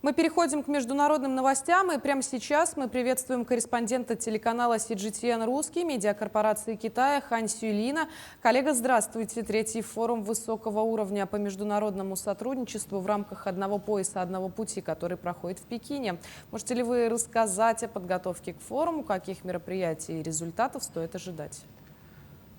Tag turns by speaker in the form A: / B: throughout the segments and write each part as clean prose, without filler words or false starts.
A: Мы переходим к международным новостям, и прямо сейчас мы приветствуем корреспондента телеканала CGTN «Русский» медиакорпорации Китая Хань Сюйлина. Коллега, здравствуйте. Третий форум высокого уровня по международному сотрудничеству в рамках одного пояса, одного пути, который проходит в Пекине. Можете ли вы рассказать о подготовке к форуму, каких мероприятий и результатов стоит ожидать?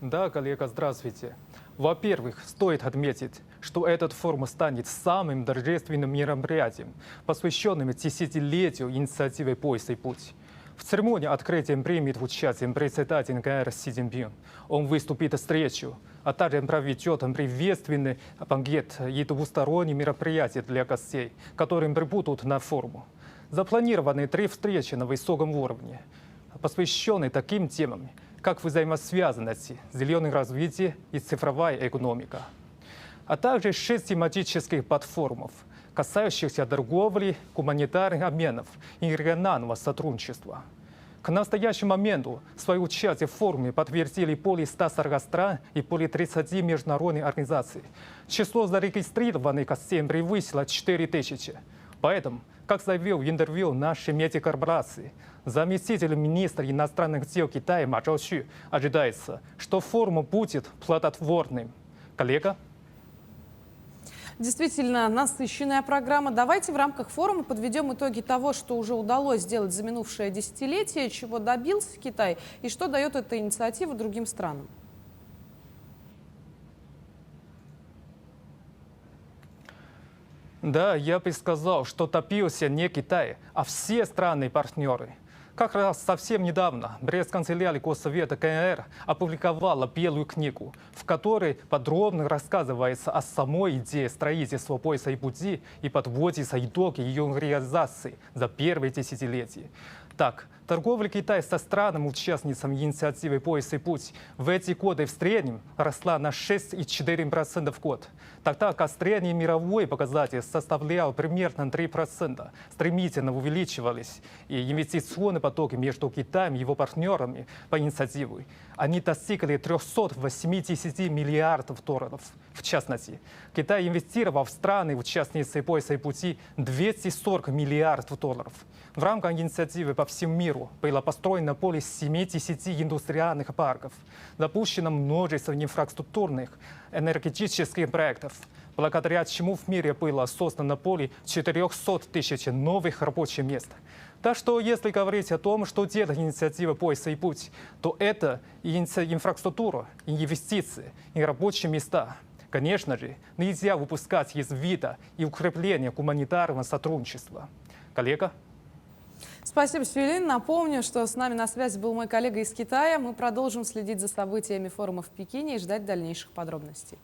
B: Да, коллега, здравствуйте. Во-первых, стоит отметить, что этот форум станет самым торжественным мероприятием, посвященным десятилетию инициативы «Пояс и путь». В церемонии открытия примет участие председатель КНР Си Цзиньпин. Он выступит с речью, а также проведет приветственный банкет и двусторонние мероприятия для гостей, которые прибудут на форум. Запланированы 3 встречи на высоком уровне, посвященные таким темам, как взаимосвязанность, зеленое развитие и цифровая экономика, а также 6 тематических платформ, касающихся торговли, гуманитарных обменов и регионального сотрудничества. К настоящему моменту свое участие в форуме подтвердили более 140 стран и более 30 международных организаций. Число зарегистрированных гостей превысило 4000. Поэтому, как заявил в интервью нашей медиакорпорации, заместитель министра иностранных дел Китая Ма Чжаочу, ожидается, что форум будет плодотворным. Коллега?
A: Действительно, насыщенная программа. Давайте в рамках форума подведем итоги того, что уже удалось сделать за минувшее десятилетие, чего добился Китай и что дает эта инициатива другим странам.
B: Да, я бы сказал, что топился не Китай, а все страны-партнеры. Как раз совсем недавно пресс-канцелярия Госсовета КНР опубликовала белую книгу, в которой подробно рассказывается о самой идее строительства пояса и пути и подводятся итоги ее реализации за первые десятилетия. Так, торговля Китая со странами-участницами инициативы «Пояс и путь» в эти годы в среднем росла на 6,4% в год, тогда как средний мировой показатель составлял примерно 3%. Стремительно увеличивались и инвестиционные потоки между Китаем и его партнерами по инициативе. Они достигли 380 миллиардов долларов. В частности, Китай инвестировал в страны-участницы «Пояса и пути» 240 миллиардов долларов. В рамках инициативы по всему миру было построено более 70 индустриальных парков, запущено множество инфраструктурных энергетических проектов, благодаря чему в мире было создано более 400 тысяч новых рабочих мест. Так что, если говорить о том, что делает инициатива «Пояс и путь», то это и инфраструктура, и инвестиции, и рабочие места. Конечно же, нельзя выпускать из вида и укрепление гуманитарного сотрудничества. Коллега?
A: Спасибо, Сюйлин. Напомню, что с нами на связи был мой коллега из Китая. Мы продолжим следить за событиями форума в Пекине и ждать дальнейших подробностей.